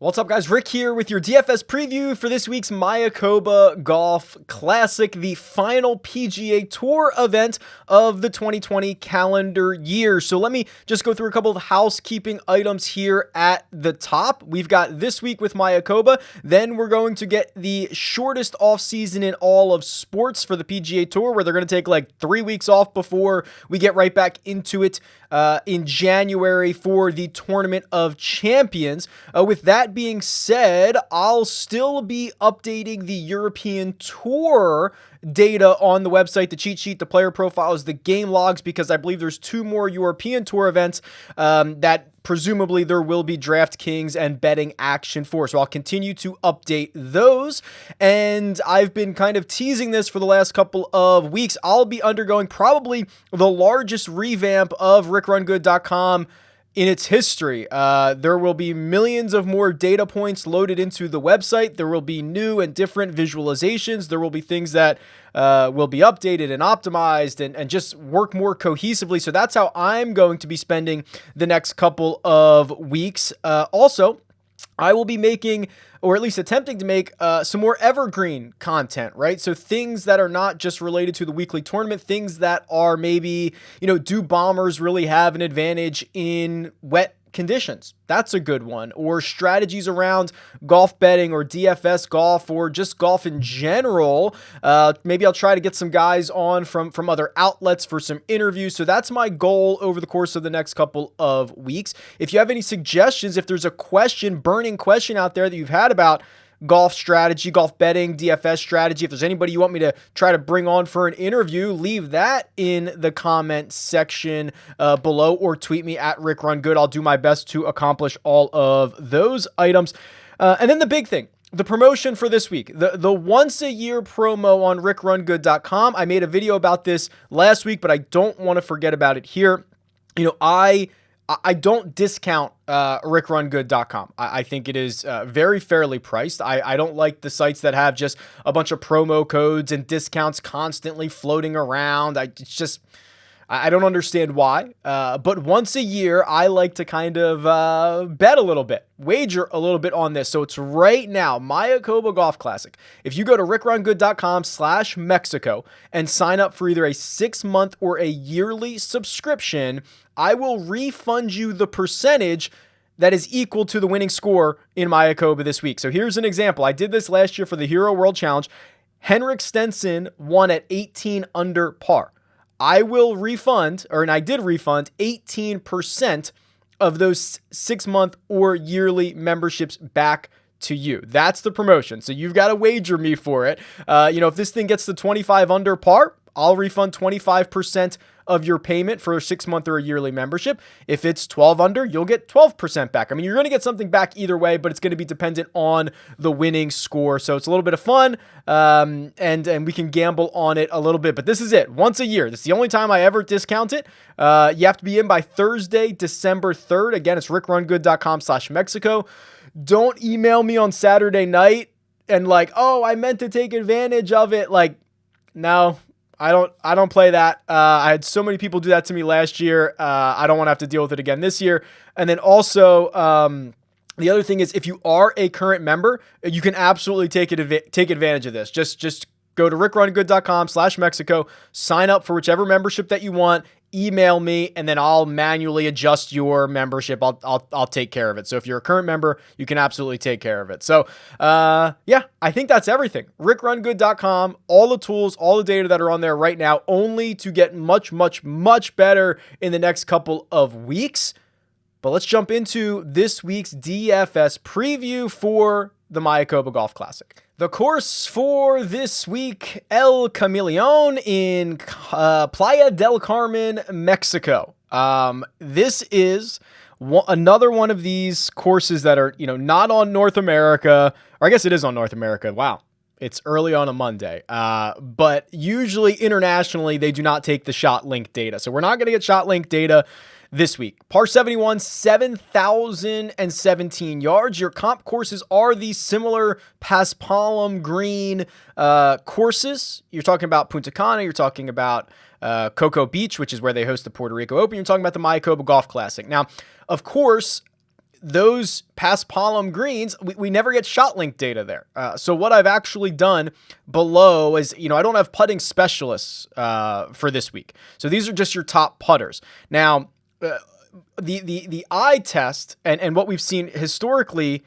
What's up, guys? Rick here with your DFS preview for this week's Mayakoba Golf Classic, the final PGA Tour event of the 2020 calendar year. So let me just go through a couple of housekeeping items here at the top. We've got this week with Mayakoba, then we're going to get the shortest offseason in all of sports for the PGA Tour, where they're going to take like 3 weeks off before we get right back into it in January for the Tournament of Champions. With that being said, I'll still be updating the European Tour data on the website, the cheat sheet, the player profiles, the game logs, because I believe there's 2 more European Tour events that presumably there will be DraftKings and betting action for. So I'll continue to update those. And I've been kind of teasing this for the last couple of weeks. I'll be undergoing probably the largest revamp of RickRunGood.com in its history. There will be millions of more data points loaded into the website. There will be new and different visualizations. There will be things that will be updated and optimized and just work more cohesively. So that's how I'm going to be spending the next couple of weeks. Also, I will be making, or at least attempting to make, some more evergreen content, right? So things that are not just related to the weekly tournament, things that are maybe, do bombers really have an advantage in wet conditions? That's a good one. Or strategies around golf betting or DFS golf or just golf in general. Maybe I'll try to get some guys on from other outlets for some interviews. So that's my goal over the course of the next couple of weeks. If you have any suggestions, if there's a burning question out there that you've had about golf strategy, golf betting, DFS strategy, if there's anybody you want me to try to bring on for an interview, leave that in the comment section below or tweet me at RickRunGood. I'll do my best to accomplish all of those items. And then the big thing, the promotion for this week, the once a year promo on RickRunGood.com. I made a video about this last week, but I don't want to forget about it here. I don't discount RickRunGood.com. I think it is very fairly priced. I don't like the sites that have just a bunch of promo codes and discounts constantly floating around. I don't understand why. But once a year, I like to kind of bet a little bit, wager a little bit on this. So it's right now, Mayakoba Golf Classic. If you go to RickRunGood.com/Mexico and sign up for either a 6-month or a yearly subscription, I will refund you the percentage that is equal to the winning score in Mayakoba this week. So here's an example. I did this last year for the Hero World Challenge. Henrik Stenson won at 18 under par. I will refund, and I did refund 18% of those 6-month or yearly memberships back to you. That's the promotion. So you've got to wager me for it. If this thing gets to 25 under par, I'll refund 25% of your payment for a 6-month or a yearly membership. If it's 12 under, you'll get 12% back. I mean, you're going to get something back either way, but it's going to be dependent on the winning score. So it's a little bit of fun, and we can gamble on it a little bit. But this is it. Once a year. This is the only time I ever discount it. You have to be in by Thursday, December 3rd. Again, it's RickRunGood.com/Mexico. Don't email me on Saturday night and like, oh, I meant to take advantage of it. Like, no. I don't play that. I had so many people do that to me last year. I don't want to have to deal with it again this year. And then also, the other thing is, if you are a current member, you can absolutely take advantage of this. Just go to RickRunGood.com/Mexico, sign up for whichever membership that you want, email me, and then I'll manually adjust your membership. I'll take care of it. So if you're a current member, you can absolutely take care of it. So yeah, I think that's everything. RickRunGood.com, all the tools, all the data that are on there right now, only to get much, much, much better in the next couple of weeks. But let's jump into this week's DFS preview for the Mayakoba Golf Classic. The course for this week, El Camaleon in Playa del Carmen, Mexico. This is another one of these courses that are, not on North America, or I guess it is on North America. Wow. It's early on a Monday. But usually internationally, they do not take the shot link data. So we're not going to get shot link data this week. Par 71, 7,017 yards. Your comp courses are the similar Paspalum Green courses. You're talking about Punta Cana. You're talking about Cocoa Beach, which is where they host the Puerto Rico Open. You're talking about the Mayakoba Golf Classic. Now, of course, those Paspalum greens, we never get shot link data there. So what I've actually done below is, I don't have putting specialists for this week. So these are just your top putters. Now, the eye test and what we've seen historically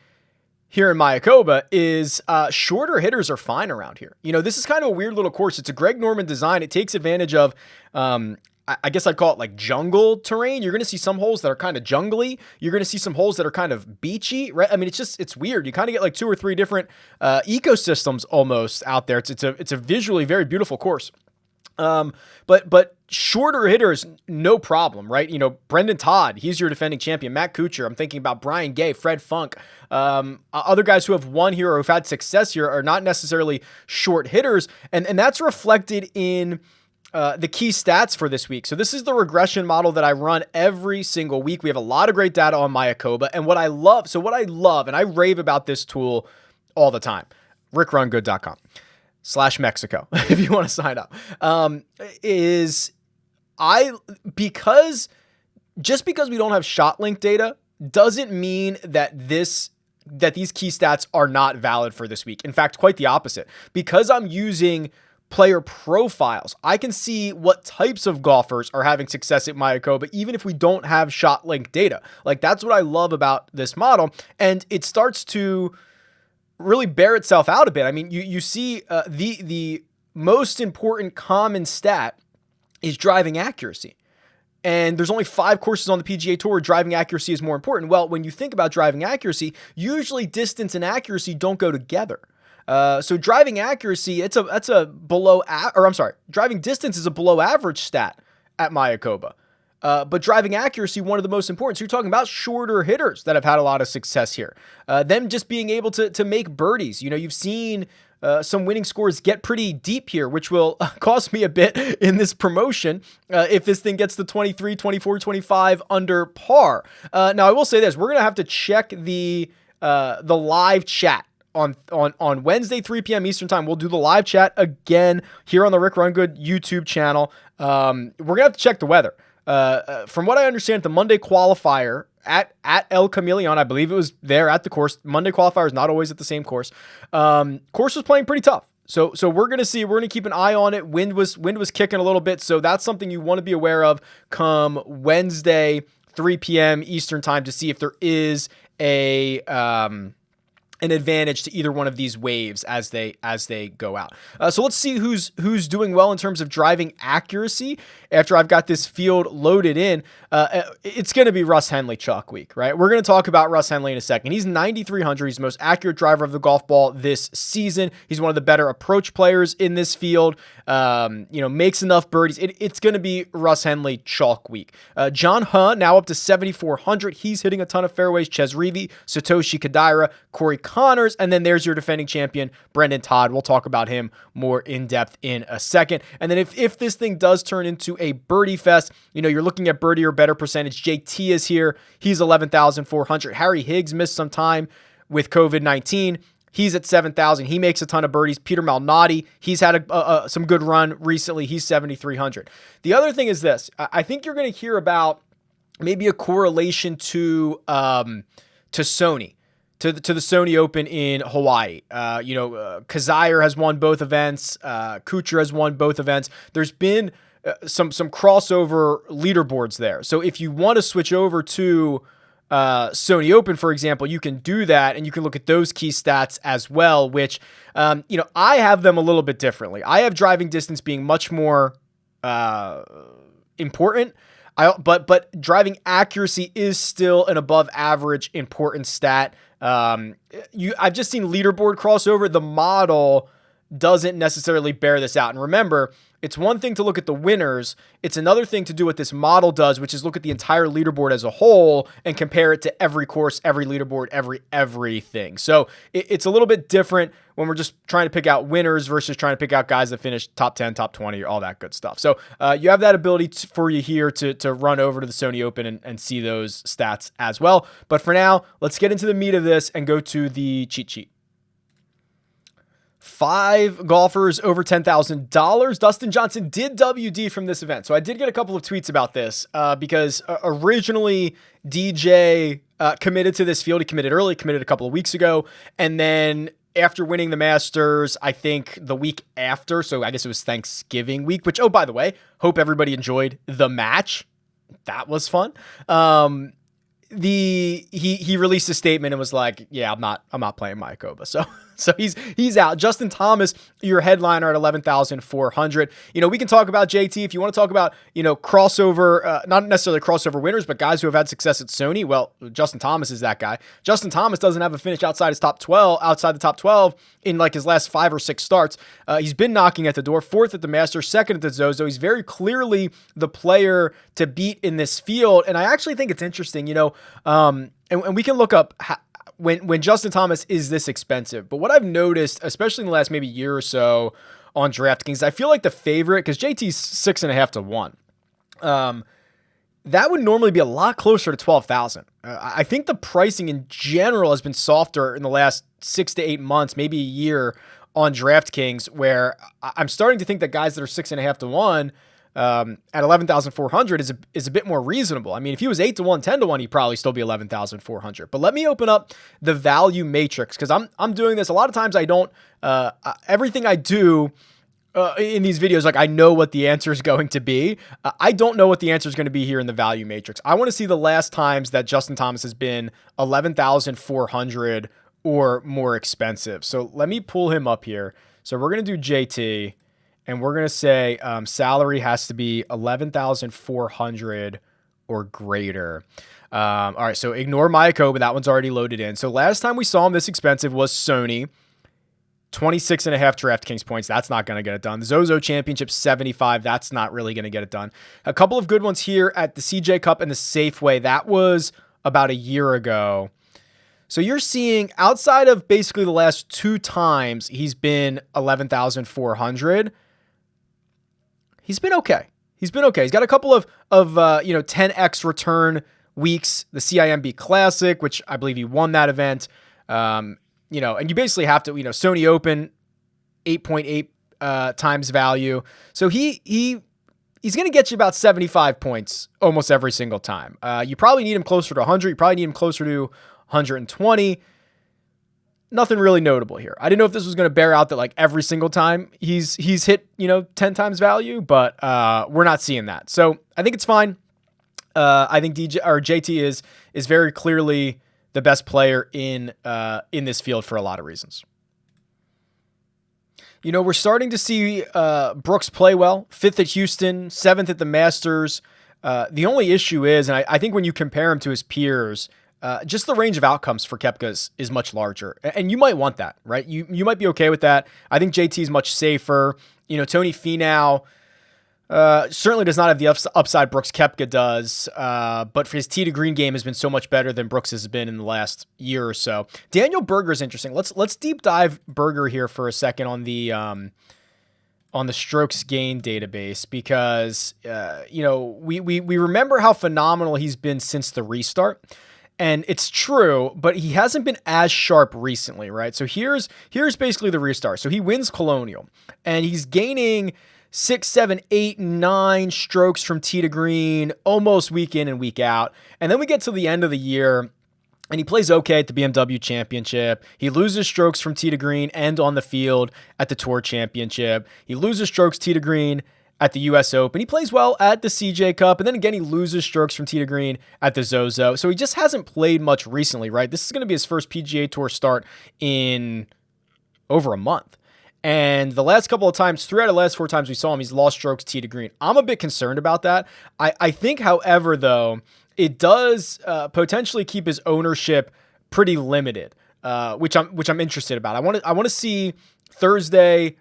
here in Mayakoba is shorter hitters are fine around here. This is kind of a weird little course. It's a Greg Norman design. It takes advantage of, I guess I'd call it like jungle terrain. You're going to see some holes that are kind of jungly. You're going to see some holes that are kind of beachy, right? I mean, it's weird. You kind of get like 2 or 3 different ecosystems almost out there. It's a visually very beautiful course. But shorter hitters, no problem, right? Brendan Todd, he's your defending champion. Matt Kuchar, I'm thinking about Brian Gay, Fred Funk. Other guys who have won here or have had success here are not necessarily short hitters. And that's reflected in the key stats for this week. So this is the regression model that I run every single week. We have a lot of great data on Mayakoba. And what I love, and I rave about this tool all the time, RickRunGood.com/Mexico, if you want to sign up, because we don't have shot link data doesn't mean that these key stats are not valid for this week. In fact, quite the opposite. Because I'm using player profiles, I can see what types of golfers are having success at Mayakoba, even if we don't have shot link data. Like, that's what I love about this model. And it starts to really bear itself out a bit. I mean, you see the most important common stat is driving accuracy. And there's only 5 courses on the PGA Tour where driving accuracy is more important. Well, when you think about driving accuracy, usually distance and accuracy don't go together. So driving accuracy, driving distance is a below average stat at Mayakoba. But driving accuracy, one of the most important. So you're talking about shorter hitters that have had a lot of success here. Them just being able to make birdies. You've seen some winning scores get pretty deep here, which will cost me a bit in this promotion if this thing gets to 23, 24, 25 under par. Now, I will say this. We're going to have to check the live chat. On Wednesday, 3 p.m. Eastern time. We'll do the live chat again here on the Rick Run Good YouTube channel. We're going to have to check the weather. From what I understand, the Monday qualifier at El Chameleon, I believe it was there at the course. Monday qualifier is not always at the same course. Course was playing pretty tough. So we're going to see, we're going to keep an eye on it. Wind was kicking a little bit. So that's something you want to be aware of come Wednesday, 3 p.m. Eastern time, to see if there is an advantage to either one of these waves as they go out. So let's see who's doing well in terms of driving accuracy. After I've got this field loaded in, it's going to be Russ Henley chalk week, right? We're going to talk about Russ Henley in a second. He's 9,300. He's the most accurate driver of the golf ball this season. He's one of the better approach players in this field. Makes enough birdies. It's going to be Russ Henley chalk week. John Huh now up to 7,400. He's hitting a ton of fairways. Ches Reavie, Satoshi Kodaira, Corey Connors, and then there's your defending champion, Brendan Todd. We'll talk about him more in depth in a second. And then if this thing does turn into a birdie fest, you're looking at birdie or better percentage. JT is here. He's 11,400. Harry Higgs missed some time with COVID-19. He's at 7,000. He makes a ton of birdies. Peter Malnati, he's had some good run recently. He's 7,300. The other thing is this. I think you're going to hear about maybe a correlation to Sony. To the Sony Open in Hawaii. Kazire has won both events. Kuchar has won both events. There's been some crossover leaderboards there. So if you want to switch over to Sony Open, for example, you can do that, and you can look at those key stats as well, which, I have them a little bit differently. I have driving distance being much more important. But driving accuracy is still an above average important stat. I've just seen leaderboard crossover. The model doesn't necessarily bear this out. And remember, it's one thing to look at the winners. It's another thing to do what this model does, which is look at the entire leaderboard as a whole and compare it to every course, every leaderboard, everything. So it's a little bit different when we're just trying to pick out winners versus trying to pick out guys that finish top 10, top 20, all that good stuff. So you have that ability for you here to run over to the Sony Open and see those stats as well. But for now, let's get into the meat of this and go to the cheat sheet. 5 golfers over $10,000. Dustin Johnson did WD from this event. So I did get a couple of tweets about this because originally DJ committed to this field. He committed early, committed a couple of weeks ago. And then after winning the Masters, I think the week after, so I guess it was Thanksgiving week, which, oh, by the way, hope everybody enjoyed the match. That was fun. He released a statement and was like, yeah, I'm not playing Mayakoba. So he's out. Justin Thomas, your headliner at 11,400. We can talk about JT if you want to talk about, crossover, not necessarily crossover winners, but guys who have had success at Sony. Well, Justin Thomas is that guy. Justin Thomas doesn't have a finish outside the top 12 in like his last 5 or 6 starts. He's been knocking at the door, 4th at the Masters, 2nd at the Zozo. He's very clearly the player to beat in this field. And I actually think it's interesting, and we can look up when Justin Thomas is this expensive. But what I've noticed, especially in the last maybe year or so on DraftKings, I feel like the favorite, because JT's 6.5 to 1. That would normally be a lot closer to 12,000. I think the pricing in general has been softer in the last 6 to 8 months, maybe a year on DraftKings, where I'm starting to think that guys that are 6.5 to 1 at 11,400 is a bit more reasonable. I mean, if he was 8 to 1, 10 to 1, he'd probably still be 11,400. But let me open up the value matrix, because I'm doing this a lot of times. I don't everything I do in these videos, like I know what the answer is going to be. I don't know what the answer is going to be here in the value matrix. I want to see the last times that Justin Thomas has been 11,400 or more expensive. So let me pull him up here. So we're going to do JT. And we're going to say salary has to be 11,400 or greater. All right, so ignore Mayakoba. That one's already loaded in. So last time we saw him this expensive was Sony. 26.5 DraftKings points. That's not going to get it done. The Zozo Championship, 75. That's not really going to get it done. A couple of good ones here at the CJ Cup and the Safeway. That was about a year ago. So you're seeing, outside of basically the last 2 times he's been 11,400, he's been okay. He's got a couple of 10x return weeks. The CIMB Classic, which I believe he won that event. And you basically have to, Sony Open, 8.8 times value. So he's going to get you about 75 points almost every single time. You probably need him closer to 100. You probably need him closer to 120. Nothing really notable here. I didn't know if this was going to bear out that like every single time he's hit, 10 times value, but we're not seeing that. So I think it's fine. I think JT is very clearly the best player in this field for a lot of reasons. We're starting to see Brooks play well. 5th at Houston, 7th at the Masters. The only issue is, and I think when you compare him to his peers, just the range of outcomes for Koepka is much larger. And you might want that, right? You might be okay with that. I think JT is much safer. Tony Finau certainly does not have the upside Brooks Koepka does, but for his tee to green game has been so much better than Brooks has been in the last year or so. Daniel Berger is interesting. Let's deep dive Berger here for a second on the strokes gain database, because we remember how phenomenal he's been since the restart. And it's true, but he hasn't been as sharp recently, right? So here's basically the restart. So he wins Colonial, and he's gaining 6, 7, 8, 9 strokes from tee to green almost week in and week out. And then we get to the end of the year, and he plays okay at the BMW Championship. He loses strokes from tee to green and on the field at the Tour Championship. He loses strokes tee to green at the US Open. He plays well at the CJ Cup, and then again, he loses strokes from tee to green at the Zozo. So he just hasn't played much recently, right? This is going to be his first PGA Tour start in over a month. And the last couple of times, 3 out of the last 4 times we saw him, he's lost strokes tee to green. I'm a bit concerned about that. I think, however, though, it does potentially keep his ownership pretty limited, which I'm interested about. I want to see Wednesday,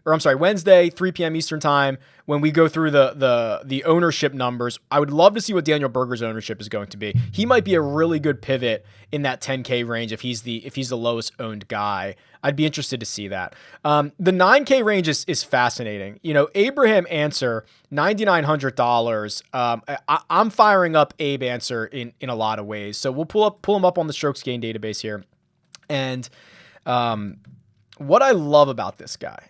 3 p.m. Eastern time, when we go through the ownership numbers. I would love to see what Daniel Berger's ownership is going to be. He might be a really good pivot in that 10K range if he's the lowest owned guy. I'd be interested to see that. The 9K range is fascinating. Abraham Answer, $9,900. I'm firing up Abe Answer in a lot of ways. So we'll pull him up on the strokes gain database here. And what I love about this guy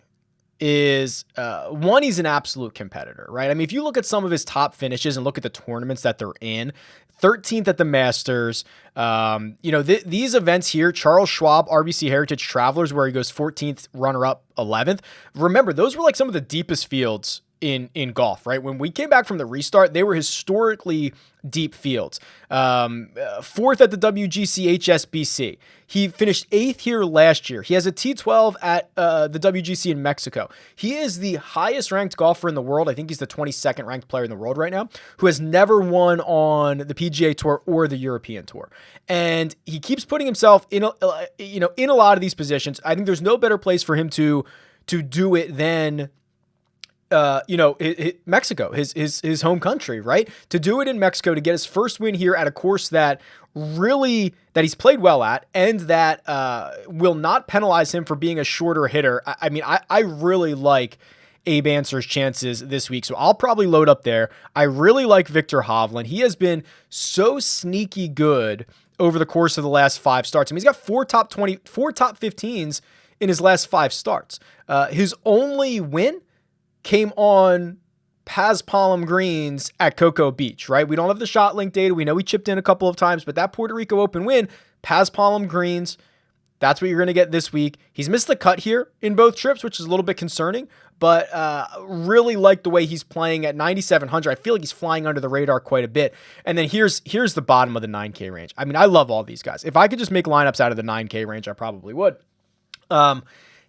is one, he's an absolute competitor, right? I mean, if you look at some of his top finishes and look at the tournaments that they're in, 13th at the Masters. These events here, Charles Schwab, RBC Heritage Travelers, where he goes 14th, runner-up, 11th. Remember, those were like some of the deepest fields in golf, right? When we came back from the restart, they were historically deep fields. Fourth at the WGC HSBC. He finished 8th here last year. He has a T12 at the WGC in Mexico. He is the highest ranked golfer in the world. I think he's the 22nd ranked player in the world right now, who has never won on the PGA Tour or the European Tour. And he keeps putting himself in a lot of these positions. I think there's no better place for him to do it than Mexico, his home country, right? To do it in Mexico, to get his first win here at a course that he's played well at, and that will not penalize him for being a shorter hitter. I really like Abe Answer's chances this week, so I'll probably load up there. I really like Victor Hovland. He has been so sneaky good over the course of the last 5 starts. I mean, he's got 4 top 15s in his last 5 starts. His only win came on Paz Palm greens at Cocoa Beach, right? We don't have the shot link data. We know he chipped in a couple of times, but that Puerto Rico Open win, Paz Palm greens, that's what you're going to get this week. He's missed the cut here in both trips, which is a little bit concerning, but really like the way he's playing at 9,700. I feel like he's flying under the radar quite a bit. And then here's the bottom of the 9K range. I mean, I love all these guys. If I could just make lineups out of the 9K range, I probably would.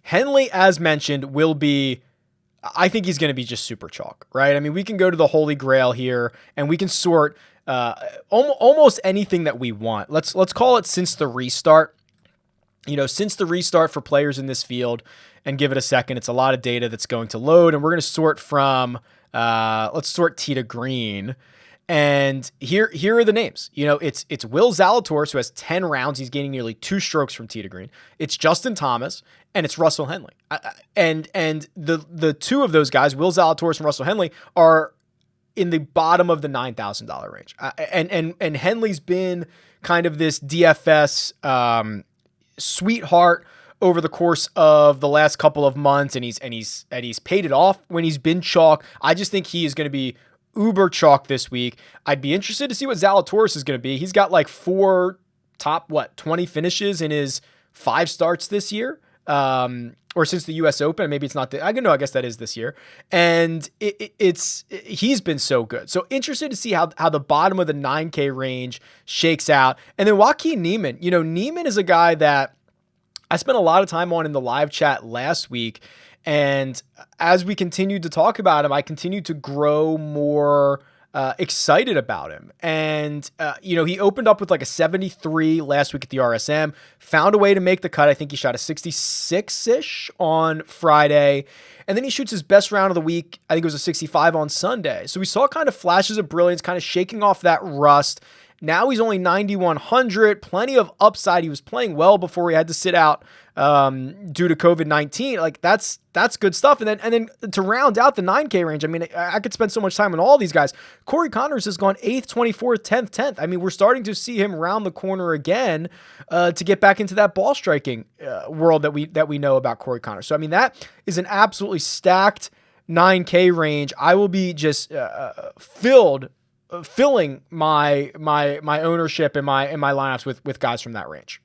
Henley, as mentioned, I think he's going to be just super chalk, right? I mean, we can go to the Holy Grail here and we can sort almost anything that we want. Let's call it since the restart. Since the restart for players in this field, and give it a second. It's a lot of data that's going to load, and we're going to sort from, let's sort tee to green. And here are the names. It's Will Zalatoris, who has 10 rounds. He's gaining nearly 2 strokes from tee to green. It's Justin Thomas, and it's Russell Henley. And the 2 of those guys, Will Zalatoris and Russell Henley, are in the bottom of the $9,000 range. And Henley's been kind of this DFS sweetheart over the course of the last couple of months, and he's paid it off when he's been chalk. I just think he is going to be uber chalk this week. I'd be interested to see what Zalatoris is going to be. He's got like 4 top 20 finishes in his 5 starts this year, or since the U.S. Open. Maybe it's not. I guess that is this year. And he's been so good. So interested to see how the bottom of the 9K range shakes out. And then Joaquin Niemann. Niemann is a guy that I spent a lot of time on in the live chat last week. And as we continued to talk about him, I continued to grow more excited about him. And, he opened up with like a 73 last week at the RSM, found a way to make the cut. I think he shot a 66-ish on Friday. And then he shoots his best round of the week. I think it was a 65 on Sunday. So we saw kind of flashes of brilliance, kind of shaking off that rust. Now he's only 9,100, plenty of upside. He was playing well before he had to sit out due to COVID-19. Like that's good stuff. And then to round out the 9K range, I mean, I could spend so much time on all these guys. Corey Connors has gone 8th, 24th, 10th, 10th. I mean, we're starting to see him round the corner again to get back into that ball striking world that we know about Corey Connors. So I mean, that is an absolutely stacked 9K range. I will be just filling my ownership and my lineups with guys from that range.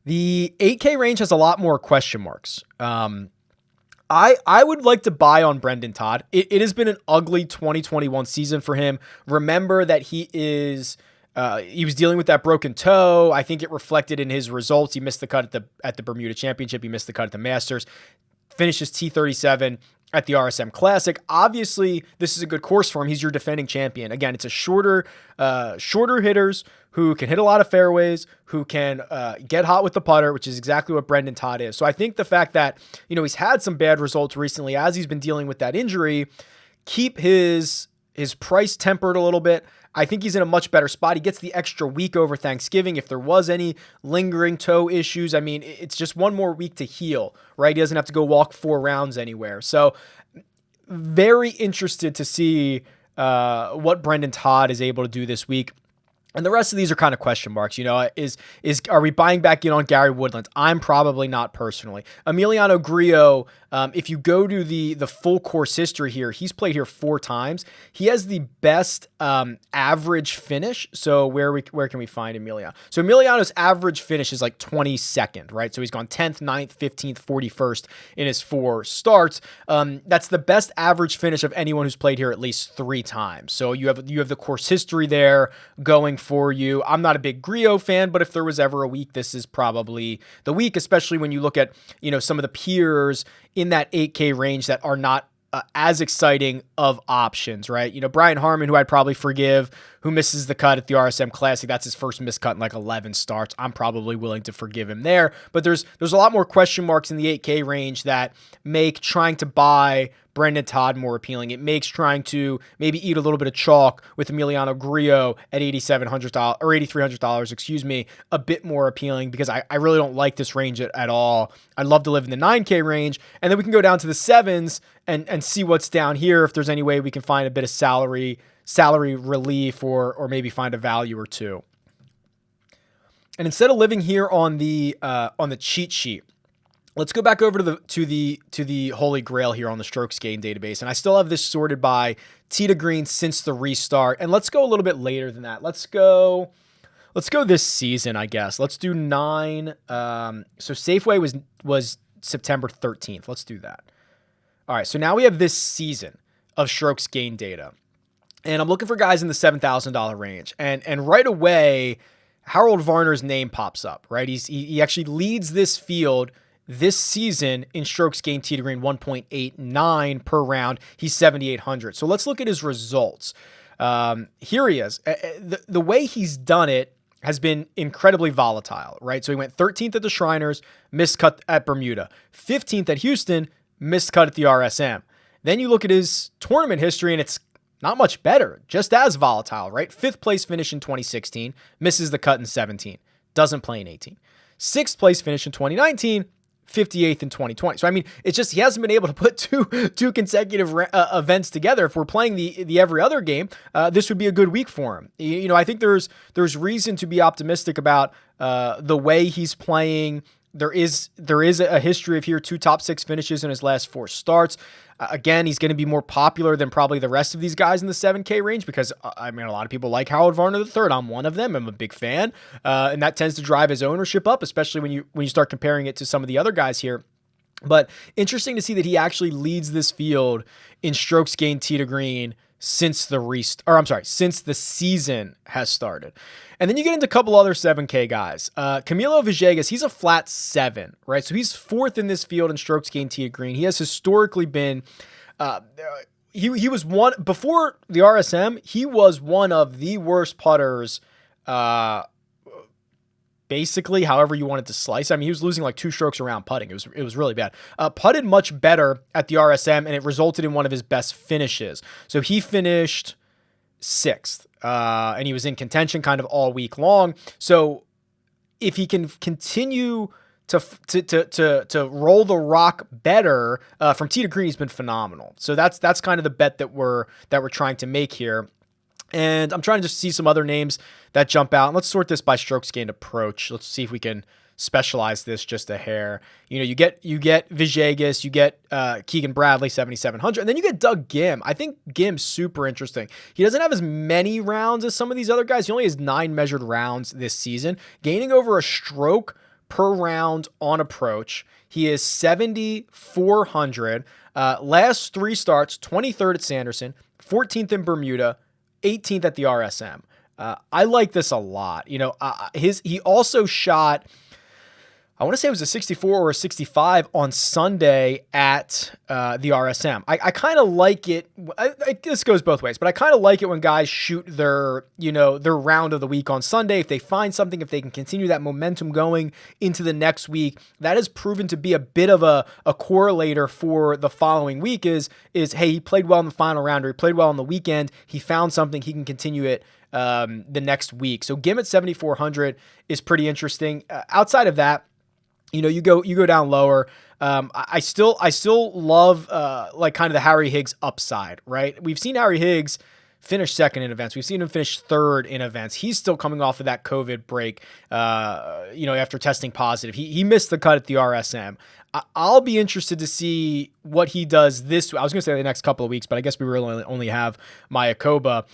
The 8K range has a lot more question marks. I would like to buy on Brendan Todd. It has been an ugly 2021 season for him. Remember that he was dealing with that broken toe. I think it reflected in his results. He missed the cut at the Bermuda Championship. He missed the cut at the Masters. Finishes T37 at the RSM Classic. Obviously, this is a good course for him. He's your defending champion. Again, it's a shorter hitters who can hit a lot of fairways, who can get hot with the putter, which is exactly what Brendan Todd is. So I think the fact that, he's had some bad results recently as he's been dealing with that injury, keep his price tempered a little bit. I think he's in a much better spot. He gets the extra week over Thanksgiving. If there was any lingering toe issues, I mean, it's just one more week to heal, right? He doesn't have to go walk 4 rounds anywhere. So very interested to see what Brendan Todd is able to do this week. And the rest of these are kind of question marks. Are we buying back in on Gary Woodland? I'm probably not personally. Emiliano Grillo, if you go to the full course history here, he's played here 4 times. He has the best average finish. So where can we find Emiliano? So Emiliano's average finish is like 22nd, right? So he's gone 10th, 9th, 15th, 41st in his 4 starts. That's the best average finish of anyone who's played here at least 3 times. So you have the course history there going for you. I'm not a big Grillo fan, but if there was ever a week, this is probably the week, especially when you look at, some of the peers in that 8K range that are not as exciting of options, right? Brian Harmon, who I'd probably forgive, who misses the cut at the RSM Classic. That's his first missed cut in like 11 starts. I'm probably willing to forgive him there. But there's a lot more question marks in the 8K range that make trying to buy Brendan Todd more appealing. It makes trying to maybe eat a little bit of chalk with Emiliano Grillo at $8,700 or $8,300, a bit more appealing, because I really don't like this range at all. I'd love to live in the 9K range, and then we can go down to the 7s and see what's down here, if there's any way we can find a bit of salary relief or maybe find a value or two. And instead of living here on the cheat sheet, let's go back over to the Holy Grail here on the strokes gained database. And I still have this sorted by tee to green since the restart. And let's go a little bit later than that. Let's go this season, I guess. Let's do 9. So Safeway was September 13th. Let's do that. All right. So now we have this season of strokes gained data. And I'm looking for guys in the $7,000 range. And right away, Harold Varner's name pops up, right? He actually leads this field this season in strokes gained tee to green, 1.89 per round. He's 7,800. So let's look at his results. Here he is. The way he's done it has been incredibly volatile, right? So he went 13th at the Shriners, missed cut at Bermuda, 15th at Houston, missed cut at the RSM. Then you look at his tournament history, and it's not much better, just as volatile, right? 5th place finish in 2016, misses the cut in 17, doesn't play in 18. 6th place finish in 2019, 58th in 2020. So, I mean, it's just he hasn't been able to put two consecutive events together. If we're playing the every other game, this would be a good week for him. I think there's reason to be optimistic about the way he's playing. There is a history of here 2 top 6 finishes in his last 4 starts. Again, he's going to be more popular than probably the rest of these guys in the 7K range because, a lot of people like Howard Varner III. I'm one of them. I'm a big fan. And that tends to drive his ownership up, especially when you start comparing it to some of the other guys here. But interesting to see that he actually leads this field in strokes gained tee to green since the season has started. And then you get into a couple other 7K guys. Camilo Villegas, he's a flat 7, right? So he's 4th in this field in strokes gained tee to green. He has historically been, he was one, before the RSM, he was one of the worst putters, basically, however you wanted to slice. I mean, he was losing like 2 strokes around putting. It was really bad. Putted much better at the RSM, and it resulted in one of his best finishes. So he finished 6th, and he was in contention kind of all week long. So if he can continue to roll the rock better from tee to green, he's been phenomenal. So that's kind of the bet that we're trying to make here. And I'm trying to just see some other names that jump out. And let's sort this by strokes gained approach. Let's see if we can specialize this just a hair. You get Villegas, you get Keegan Bradley, 7,700, and then you get Doug Ghim. I think Ghim's super interesting. He doesn't have as many rounds as some of these other guys. He only has 9 measured rounds this season, gaining over a stroke per round on approach. He is 7,400. Last 3 starts, 23rd at Sanderson, 14th in Bermuda, 18th at the RSM. I like this a lot. He also shot, I want to say it was a 64 or a 65 on Sunday at the RSM. I kind of like it. This goes both ways, but I kind of like it when guys shoot their round of the week on Sunday. If they find something, if they can continue that momentum going into the next week, that has proven to be a bit of a correlator for the following week is, hey, he played well in the final round, or he played well on the weekend. He found something, he can continue it the next week. So Ghim at 7,400 is pretty interesting. Outside of that, you go down lower. I still love like kind of the Harry Higgs upside, right? We've seen Harry Higgs finish second in events. We've seen him finish third in events. He's still coming off of that COVID break, after testing positive. He missed the cut at the RSM. I'll be interested to see what he does this. I was going to say the next couple of weeks, but I guess we really only have Mayakoba.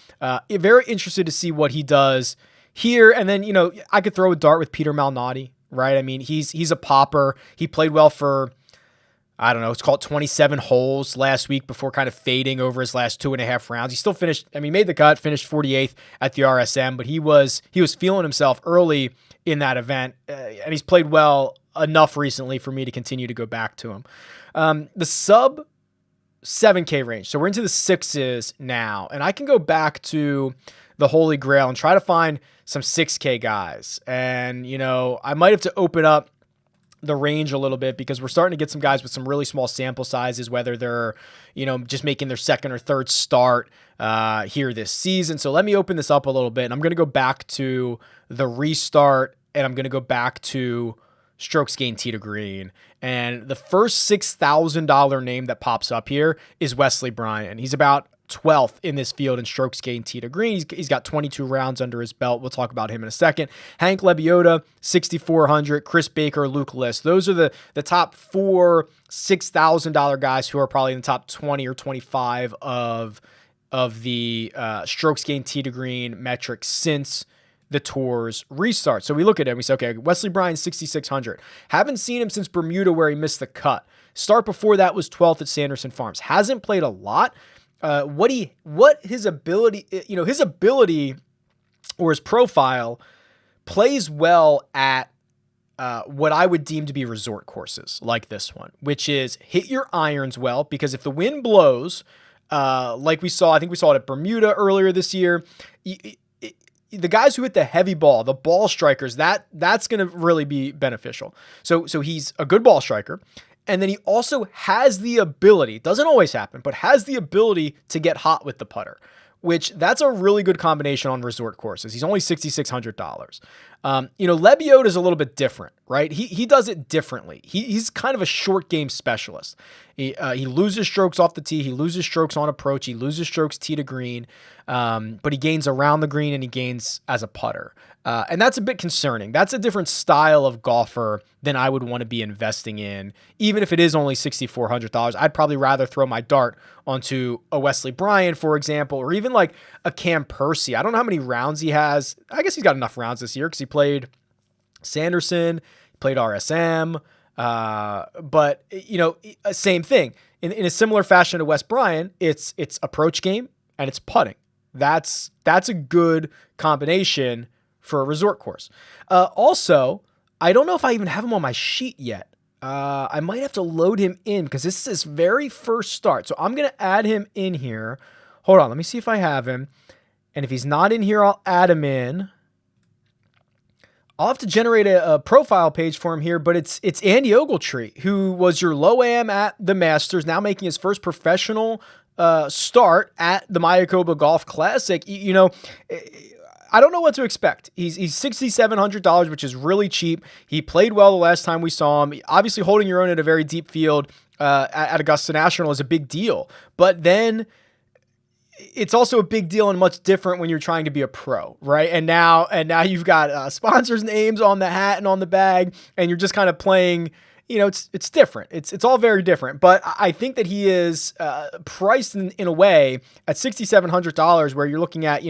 Very interested to see what he does here. And then, I could throw a dart with Peter Malnati, right? I mean, he's a popper. He played well for, I don't know, it's called 27 holes last week before kind of fading over his last 2.5 rounds. He still finished, made the cut, finished 48th at the RSM, but he was feeling himself early in that event, and he's played well enough recently for me to continue to go back to him. The sub 7K range. So we're into the sixes now, and I can go back to the Holy Grail and try to find some 6K guys. And, I might have to open up the range a little bit because we're starting to get some guys with some really small sample sizes, whether they're, just making their second or third start here this season. So let me open this up a little bit, and I'm going to go back to the restart, and I'm going to go back to strokes gained tee to green. And the first $6,000 name that pops up here is Wesley Bryan. He's about 12th in this field in strokes gained tee to green. He's got 22 rounds under his belt. We'll talk about him in a second. Hank Lebioda, 6,400. Chris Baker, Luke List. Those are the top four $6,000 guys who are probably in the top 20 or 25 of the strokes gained tee to green metrics since the tour's restart. So we look at him, we say, okay, Wesley Bryan, 6,600. Haven't seen him since Bermuda where he missed the cut. Start before that was 12th at Sanderson Farms. Hasn't played a lot. His ability or his profile plays well at what I would deem to be resort courses like this one, which is hit your irons well, because if the wind blows, like we saw, I think we saw it at Bermuda earlier this year, the guys who hit the heavy ball, the ball strikers, that's going to really be beneficial. So he's a good ball striker. And then he also has the ability, doesn't always happen, but has the ability to get hot with the putter, which that's a really good combination on resort courses. He's only $6,600. Lebioda is a little bit different, right? He does it differently. He's kind of a short game specialist. He loses strokes off the tee. He loses strokes on approach. He loses strokes tee to green. But he gains around the green and he gains as a putter. And that's a bit concerning. That's a different style of golfer than I would want to be investing in. Even if it is only $6,400, I'd probably rather throw my dart onto a Wesley Bryan, for example, or even like a Cam Percy. I don't know how many rounds he has. I guess he's got enough rounds this year because he played Sanderson, he played RSM, but same thing. In a similar fashion to Wes Bryan, it's approach game and it's putting. That's a good combination for a resort course. Also, I don't know if I even have him on my sheet yet. I might have to load him in because this is his very first start. So I'm going to add him in here. Hold on. Let me see if I have him. And if he's not in here, I'll add him in. I'll have to generate a profile page for him here, but it's Andy Ogletree, who was your low am at the Masters, now making his first professional start at the Mayakoba Golf Classic. I don't know what to expect. He's $6,700, which is really cheap. He played well the last time we saw him. Obviously, holding your own at a very deep field at Augusta National is a big deal. But then it's also a big deal and much different when you're trying to be a pro, right? And now you've got sponsors' names on the hat and on the bag, and you're just kind of playing. It's different. It's all very different. But I think that he is priced in a way at $6,700 where you're looking at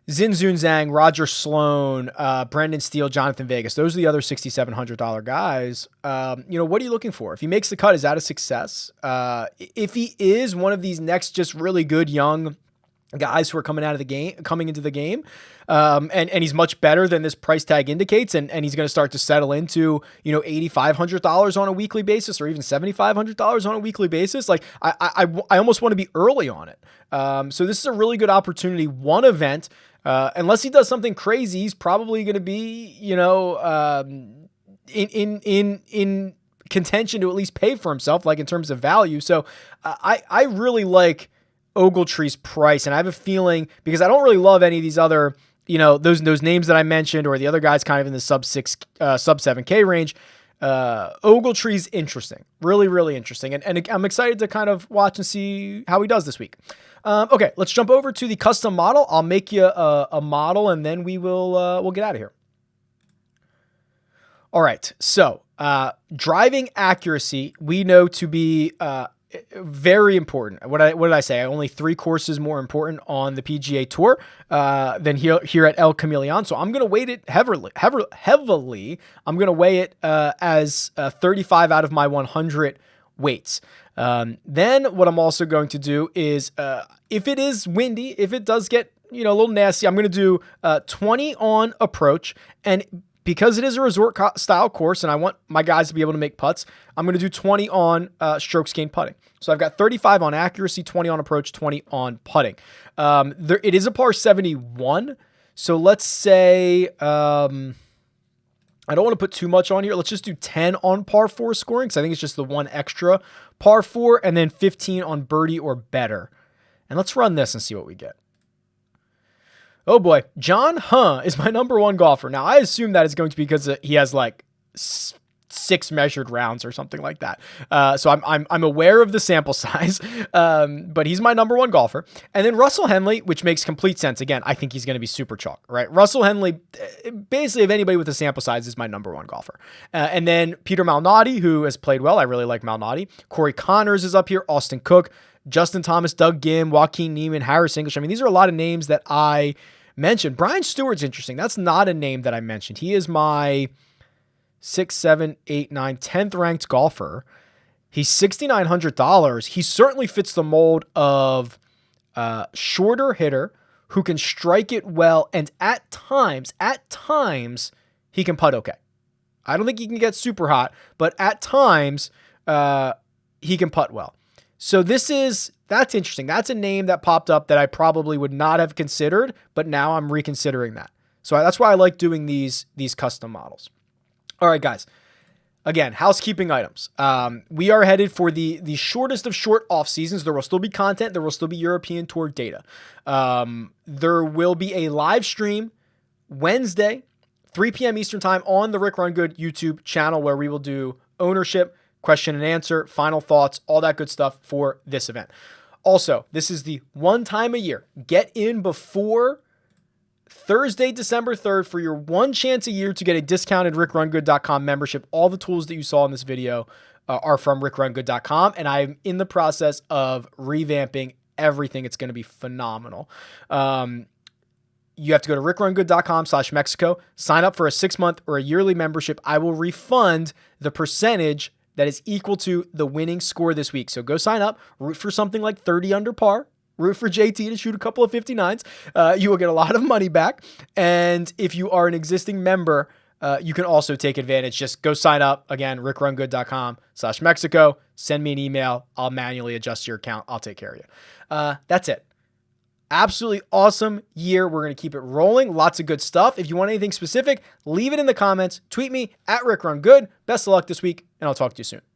Zin Zun Zhang, Roger Sloan, Brendan Steele, Jonathan Vegas. Those are the other $6,700 guys. What are you looking for? If he makes the cut, is that a success? If he is one of these next just really good young guys who are coming into the game, and he's much better than this price tag indicates, and he's going to start to settle into $8,500 on a weekly basis, or even $7,500 on a weekly basis. Like I almost want to be early on it. So this is a really good opportunity. One event. Unless he does something crazy, he's probably going to be, in contention to at least pay for himself, like in terms of value. So I really like Ogletree's price, and I have a feeling, because I don't really love any of these other, those names that I mentioned, or the other guys kind of in the sub 7K range. Ogletree's interesting. Really, really interesting. And I'm excited to kind of watch and see how he does this week. Okay, let's jump over to the custom model. I'll make you a model, and then we'll get out of here. All right, so driving accuracy we know to be very important. What did I say? Only 3 courses more important on the PGA Tour than here at El Camaleon. So I'm going to weight it heavily. I'm going to weigh it as 35 out of my 100 weights. Then what I'm also going to do is if it is windy, if it does get a little nasty, I'm going to do 20 on approach, and because it is a resort style course and I want my guys to be able to make putts, I'm going to do 20 on strokes gained putting. So I've got 35 on accuracy, 20 on approach, 20 on putting. It is a par 71. So let's say, I don't want to put too much on here. Let's just do 10 on par 4 scoring, because I think it's just the one extra par 4, and then 15 on birdie or better. And let's run this and see what we get. Oh boy, John is my number 1 golfer. Now, I assume that is going to be because he has like 6 measured rounds or something like that. So I'm aware of the sample size, but he's my number 1 golfer. And then Russell Henley, which makes complete sense. Again, I think he's going to be super chalk, right? Russell Henley, basically, if anybody with a sample size, is my number 1 golfer. And then Peter Malnati, who has played well. I really like Malnati. Corey Connors is up here. Austin Cook, Justin Thomas, Doug Gim, Joaquin Neiman, Harris English. I mean, these are a lot of names that I mentioned. Brian Stewart's interesting. That's not a name that I mentioned. He is my 6, 7, 8, 9, 10th ranked golfer. He's $6,900. He certainly fits the mold of shorter hitter who can strike it well, and at times, he can putt okay. I don't think he can get super hot, but at times, he can putt well. So that's interesting. That's a name that popped up that I probably would not have considered, but now I'm reconsidering that. So that's why I like doing these custom models. All right, guys. Again, housekeeping items. We are headed for the shortest of short off seasons. There will still be content. There will still be European Tour data. There will be a live stream Wednesday, 3 p.m. Eastern time on the Rick Run Good YouTube channel, where we will do ownership, question and answer, final thoughts, all that good stuff for this event. Also, this is the one time a year. Get in before Thursday, December 3rd for your one chance a year to get a discounted RickRunGood.com membership. All the tools that you saw in this video are from RickRunGood.com, and I'm in the process of revamping everything. It's going to be phenomenal. You have to go to RickRunGood.com/Mexico, sign up for a 6-month or a yearly membership. I will refund the percentage that is equal to the winning score this week. So go sign up, root for something like 30 under par, root for JT to shoot a couple of 59s. You will get a lot of money back. And if you are an existing member, you can also take advantage. Just go sign up. Again, RickRunGood.com/Mexico. Send me an email. I'll manually adjust your account. I'll take care of you. That's it. Absolutely awesome year. We're going to keep it rolling. Lots of good stuff. If you want anything specific, leave it in the comments. Tweet me at RickRunGood. Best of luck this week, and I'll talk to you soon.